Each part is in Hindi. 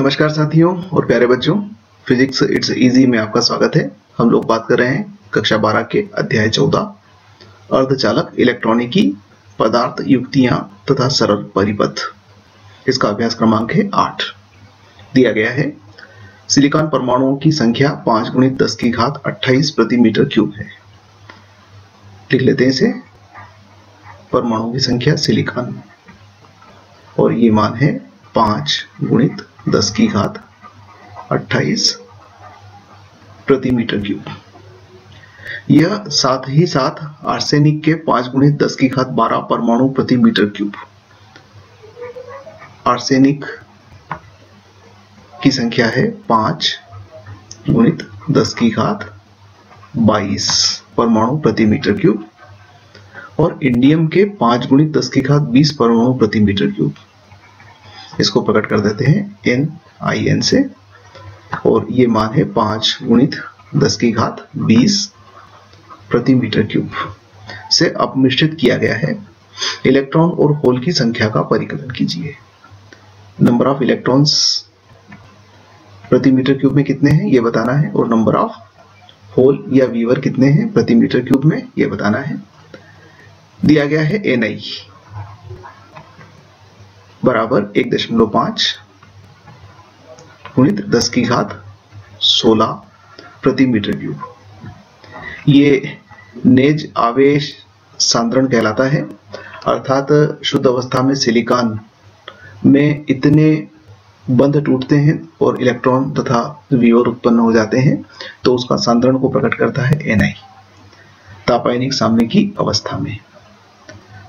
नमस्कार साथियों और प्यारे बच्चों, फिजिक्स इट्स इजी में आपका स्वागत है। हम लोग बात कर रहे हैं कक्षा 12 के अध्याय 14 अर्धचालक इलेक्ट्रॉनिकी पदार्थ युक्तियां तथा सरल परिपथ। इसका अभ्यास क्रमांक है 8। दिया गया है सिलिकॉन परमाणुओं की संख्या 5 × 10⁻28 प्रति मीटर क्यूब है। लिख लेते हैं इसे, परमाणुओं की संख्या सिलिकॉन और ये मान है 5 × 10⁻28 प्रति मीटर क्यूब। यह साथ ही साथ आर्सेनिक के 5 × 10⁻12 परमाणु प्रति मीटर क्यूब। आर्सेनिक की संख्या है 5 × 10⁻22 परमाणु प्रति मीटर क्यूब और इंडियम के 5 × 10⁻20 परमाणु प्रति मीटर क्यूब। इसको प्रकट कर देते हैं NiN से और ये मान है 5 × 10⁻20 प्रति मीटर क्यूब से अपमिश्रित किया गया है। इलेक्ट्रॉन और होल की संख्या का परिकलन कीजिए। नंबर ऑफ इलेक्ट्रॉन्स प्रति मीटर क्यूब में कितने हैं ये बताना है और नंबर ऑफ होल या वीवर कितने हैं प्रति मीटर क्यूब में ये बताना है। दिया गया है Ni बराबर 1.5 × 10⁻16 प्रति मीटर क्यूब। ये नेज आवेश सांद्रण कहलाता है, अर्थात शुद्ध अवस्था में सिलिकॉन में इतने बंध टूटते हैं और इलेक्ट्रॉन तथा विवर उत्पन्न हो जाते हैं तो उसका सांद्रण को प्रकट करता है Ni तापायनिक साम्य की अवस्था में।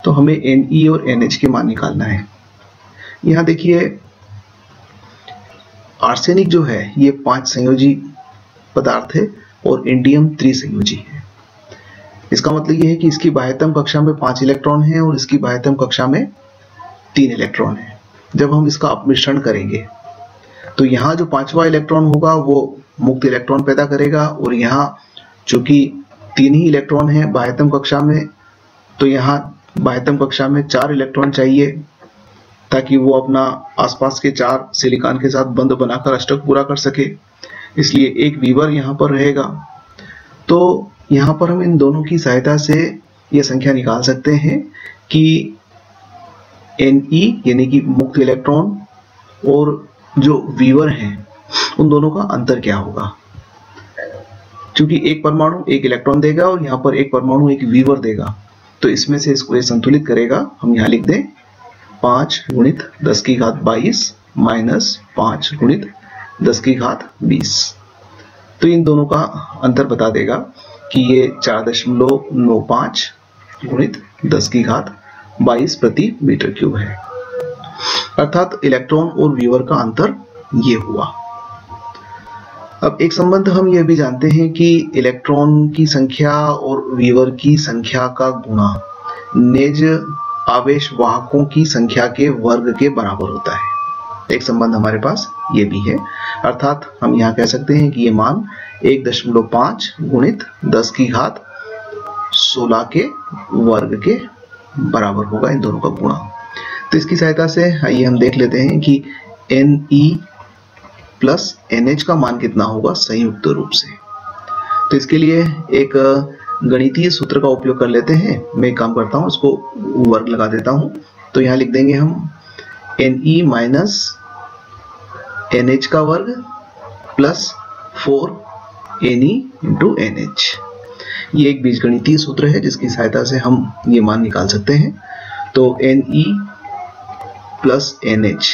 तो हमें Ne और NH के मान निकालना है। यहाँ देखिए आर्सेनिक जो है ये 5 संयोजी पदार्थ है और इंडियम त्रिसंयोजी है। इसका मतलब ये है कि इसकी बाह्यतम कक्षा में 5 इलेक्ट्रॉन हैं और इसकी बाह्यतम कक्षा में 3 इलेक्ट्रॉन हैं। जब हम इसका अपमिश्रण करेंगे तो यहाँ जो 5वां इलेक्ट्रॉन होगा वो मुक्त इलेक्ट्रॉन पैदा करेगा और यहाँ चूंकि 3 ही इलेक्ट्रॉन है बाह्यतम कक्षा में, तो यहाँ बाह्यतम कक्षा में 4 इलेक्ट्रॉन चाहिए ताकि वो अपना आसपास के 4 सिलिकॉन के साथ बंध बनाकर अष्टक पूरा कर सके। इसलिए एक वीवर यहाँ पर रहेगा। तो यहाँ पर हम इन दोनों की सहायता से यह संख्या निकाल सकते हैं कि Ne यानी कि मुक्त इलेक्ट्रॉन और जो वीवर हैं उन दोनों का अंतर क्या होगा। क्योंकि एक परमाणु एक इलेक्ट्रॉन देगा और यहाँ पर एक परमाणु एक वीवर देगा, तो इसमें से इसको ये संतुलित करेगा। हम यहाँ लिख दें 5 × 10⁻22 माइनस 5 × 10⁻20। तो इन दोनों का अंतर बता देगा कि ये 4.95 × 10⁻22 प्रति मीटर क्यूब है, अर्थात इलेक्ट्रॉन और व्यूअर का अंतर ये हुआ। अब एक संबंध हम यह भी जानते हैं कि इलेक्ट्रॉन की संख्या और व्यूअर की संख्या का गुणा नेज आवेश वाहकों की संख्या के वर्ग के बराबर होता है। एक संबंध हमारे पास ये भी है, अर्थात हम यहाँ कह सकते हैं कि ये मान 1.5 × 10⁻16 के वर्ग के बराबर होगा, इन दोनों का गुणा। तो इसकी सहायता से आइए हम देख लेते हैं कि Ne प्लस NH का मान कितना होगा संयुक्त रूप से। तो इसके लिए एक गणितीय सूत्र का उपयोग कर लेते हैं। मैं एक काम करता हूँ, उसको वर्ग लगा देता हूँ। तो यहाँ लिख देंगे हम Ne माइनस NH का वर्ग प्लस 4Ne × NH। ये एक बीजगणितीय सूत्र है जिसकी सहायता से हम ये मान निकाल सकते हैं। तो Ne प्लस NH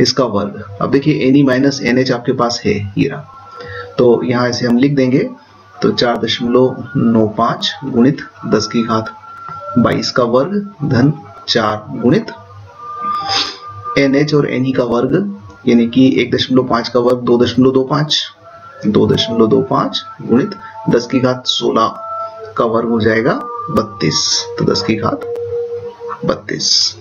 इसका वर्ग। अब देखिए Ne माइनस NH आपके पास है ये रहा, तो यहाँ ऐसे हम लिख देंगे। तो 4.95 × 10⁻22 का वर्ग धन 4 × NH और Ne का वर्ग यानी कि 1.5 का वर्ग 2.25 × 10⁻16 का वर्ग हो जाएगा 32। तो 10⁻32।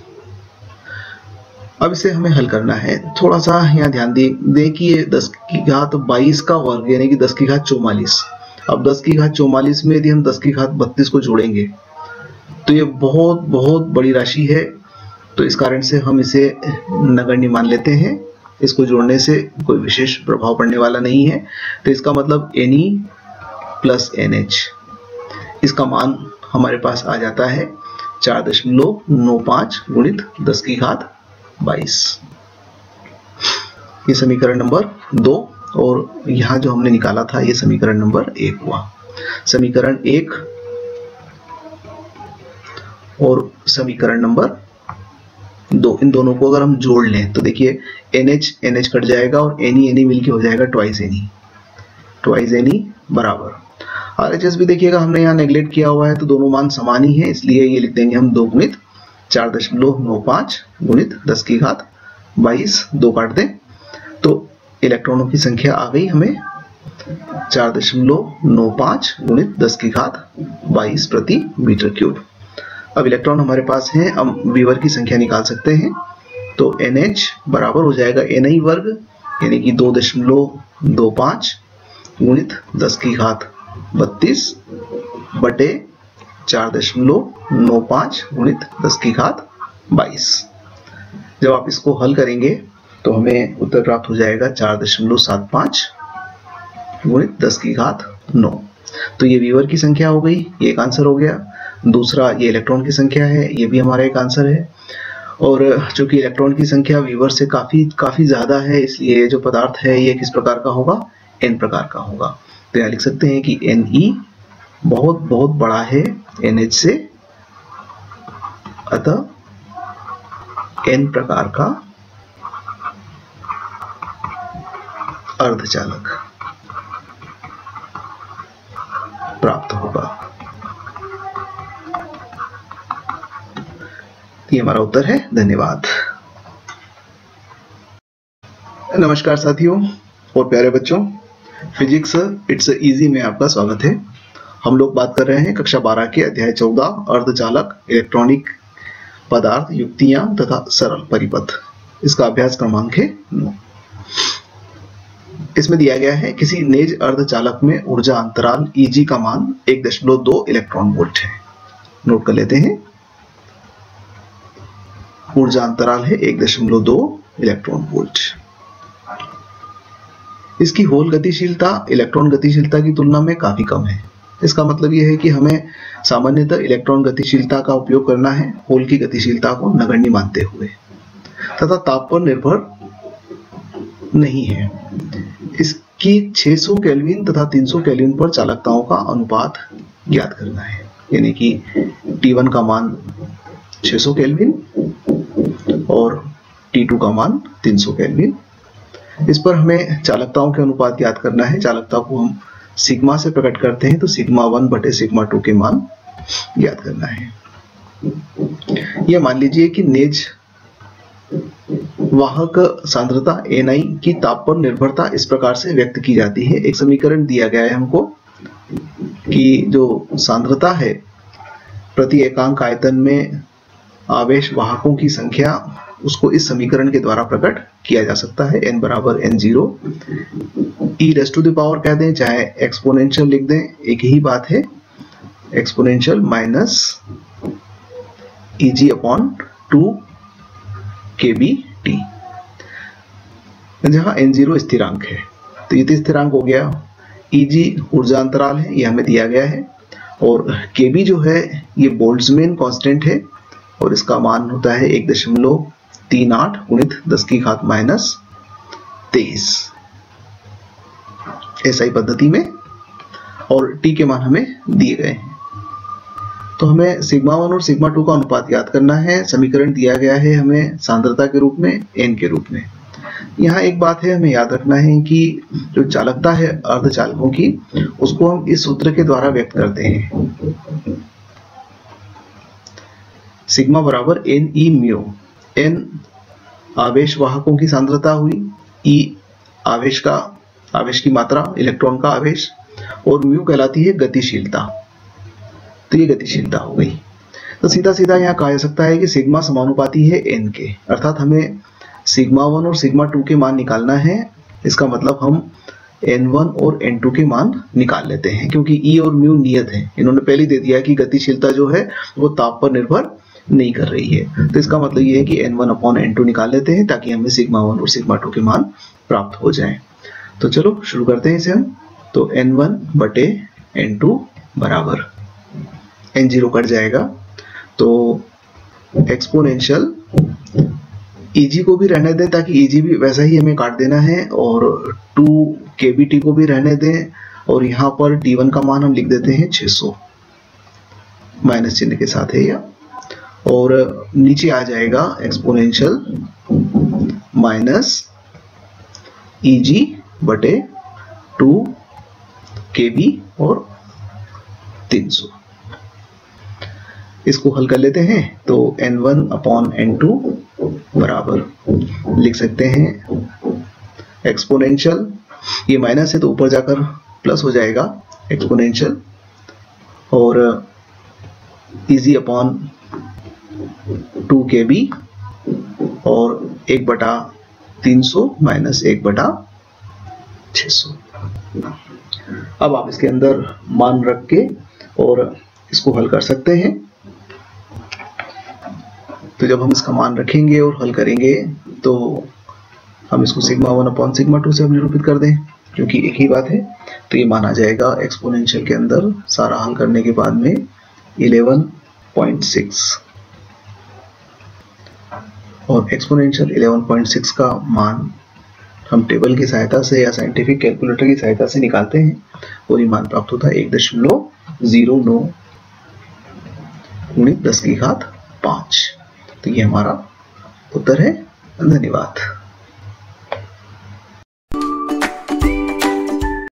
अब इसे हमें हल करना है। थोड़ा सा यहाँ ध्यान दें कि ये 10⁻22 का वर्ग यानी कि 10⁻44। अब 10⁻44 में यदि हम 10⁻32 को जोड़ेंगे तो ये बहुत बहुत बड़ी राशि है। तो इस कारण से हम इसे नगण्य मान लेते हैं, इसको जोड़ने से कोई विशेष प्रभाव पड़ने वाला नहीं है। तो इसका मतलब Ne प्लस NH, इसका मान हमारे पास आ जाता है 4.95 गुणित 10 की घात 22। ये समीकरण नंबर 2, और यहाँ जो हमने निकाला था ये समीकरण नंबर 1 हुआ। समीकरण 1 और समीकरण नंबर 2, इन दोनों को अगर हम जोड़ लें तो देखिए NH कट जाएगा और Ne मिलके हो जाएगा ट्वाइस Ne बराबर RHS भी देखिएगा हमने यहाँ नेगलेक्ट किया हुआ है, तो दोनों मान समान ही है, इसलिए ये लिख देंगे हम 2 गुणित 4.95 गुणित 10 की घात 22, 2 काट दें तो इलेक्ट्रॉनों की संख्या आ गई हमें 4.95 गुणित 10 की घात 22 प्रति मीटर क्यूब। अब इलेक्ट्रॉन हमारे पास हैं, अब वीवर की संख्या निकाल सकते हैं। तो NH बराबर हो जाएगा Ni वर्ग यानी कि 2.25 गुणित 10 की घात 32 बटे 4.95 गुणित 10 की घात 22। जब आप इसको हल करेंगे तो हमें उत्तर प्राप्त हो जाएगा 4.75 गुणित 10 की घात 9। तो ये वीवर की संख्या हो गई, ये एक आंसर हो गया। दूसरा ये इलेक्ट्रॉन की संख्या है, ये भी हमारा एक आंसर है। और चूंकि इलेक्ट्रॉन की संख्या वीवर से काफी ज्यादा है, इसलिए जो पदार्थ है ये किस प्रकार का होगा, N प्रकार का होगा। तो यहाँ लिख सकते हैं कि Ne बहुत बहुत बड़ा है NH से, अतः N प्रकार का अर्धचालक प्राप्त होगा। ये हमारा उत्तर है। धन्यवाद। नमस्कार साथियों और प्यारे बच्चों, फिजिक्स इट्स इजी में आपका स्वागत है। हम लोग बात कर रहे हैं कक्षा 12 के अध्याय 14 अर्धचालक, इलेक्ट्रॉनिक पदार्थ, युक्तियां तथा सरल परिपथ। इसका अभ्यास क्रमांक है 9। इसमें दिया गया है किसी नेज अर्धचालक में ऊर्जा अंतराल Eg का मान 1.2 इलेक्ट्रॉन वोल्ट है। नोट कर लेते हैं, ऊर्जा अंतराल है 1.2 इलेक्ट्रॉन वोल्ट। इसकी होल गतिशीलता इलेक्ट्रॉन गतिशीलता की तुलना में काफी कम है। इसका मतलब यह है कि हमें सामान्यतः इलेक्ट्रॉन गतिशीलता का उपयोग करना है होल की गतिशीलता को नगण्य मानते हुए, तथा ताप पर निर्भर नहीं है। इसकी 600 केल्विन तथा 300 केल्विन पर चालकताओं का अनुपात ज्ञात करना है, यानी कि T1 का मान 600 केल्विन और T2 का मान 300 केल्विन। इस पर हमें चालकताओं के अनुपात ज्ञात करना है। चालकता को हम सिग्मा से प्रकट करते हैं, तो सिग्मा 1 बटे सिग्मा 2 के मान ज्ञात करना है। यह मान लीजिए कि नेज वाहक सांद्रता Ni की ताप पर निर्भरता इस प्रकार से व्यक्त की जाती है। एक समीकरण दिया गया है हमको कि जो सांद्रता है प्रति एकांक आयतन में आवेश वाहकों की संख्या, उसको इस समीकरण के द्वारा प्रकट किया जा सकता है। n बराबर n0 e⁻⁴ कह दें चाहे एक्सपोनेंशियल लिख दें, एक ही बात है। एक्सपोनेंशियल माइनस Eg/2 kBT, जहां n0 स्थिरांक है। तो ये तो स्थिरांक हो गया। Eg ऊर्जा अंतराल है, ये हमें दिया गया है, और kB जो है ये बोल्ट्जमैन कांस्टेंट है और इसका मान होता है 1.38 गुणित 10 की घात -23 SI पद्धति में, और T के मान हमें दिए गए हैं। तो हमें सिग्मा 1 और सिग्मा 2 का अनुपात याद करना है। समीकरण दिया गया है हमें सांद्रता के रूप में, N के रूप में। यहाँ एक बात है हमें याद रखना है कि जो चालकता है अर्धचालकों की, उसको हम इस सूत्र के द्वारा व्यक्त करते हैं, सिग्मा बराबर Ne म्यू। N आवेश वाहकों की सांद्रता हुई, E आवेश की मात्रा, इलेक्ट्रॉन का आवेश, और म्यू कहलाती है गतिशीलता। तो ये गतिशीलता हो गई। तो सीधा सीधा यहाँ कहा जा सकता है कि सिग्मा समानुपाती है N के, अर्थात हमें सिग्मा 1 और सिग्मा 2 के मान निकालना है। इसका मतलब हम N1 और N2 के मान निकाल लेते हैं, क्योंकि E और म्यू नियत है। इन्होंने पहले दे दिया कि गतिशीलता जो है वो ताप पर निर्भर नहीं कर रही है। तो इसका मतलब ये है कि n1/n2 निकाल लेते हैं ताकि हमें सिग्मा 1 और सिग्मा 2 के मान प्राप्त हो जाएं। तो चलो शुरू करते हैं इसे हम। तो n1/n2 बराबर n0 कट जाएगा, तो एक्सपोनेंशियल Eg को भी रहने दें ताकि Eg भी वैसा ही हमें काट देना है, और 2kBt को भी रहने दें, और यहाँ पर t1 का मान हम लिख देते हैं 600 माइनस चिन्ह के साथ है, या और नीचे आ जाएगा एक्सपोनेंशियल माइनस Eg बटे 2kB और 300। इसको हल कर लेते हैं। तो n1/n2 बराबर लिख सकते हैं एक्सपोनेंशियल, ये माइनस है तो ऊपर जाकर प्लस हो जाएगा एक्सपोनेंशियल, और Eg अपॉन 2kB और 1/300 माइनस 1/600। अब आप इसके अंदर मान रख के और इसको हल कर सकते हैं। तो जब हम इसका मान रखेंगे और हल करेंगे तो हम इसको सिग्मा 1/σ2 से हम निरूपित कर दें, क्योंकि एक ही बात है। तो ये मान आ जाएगा एक्सपोनेंशियल के अंदर सारा हल करने के बाद में 11.6, और एक्सपोनेंशियल 11.6 का मान हम टेबल की सहायता से या साइंटिफिक कैलकुलेटर की सहायता से निकालते हैं, और ये मान प्राप्त होता है 1.09 × 10⁵ तो ये हमारा उत्तर है। धन्यवाद।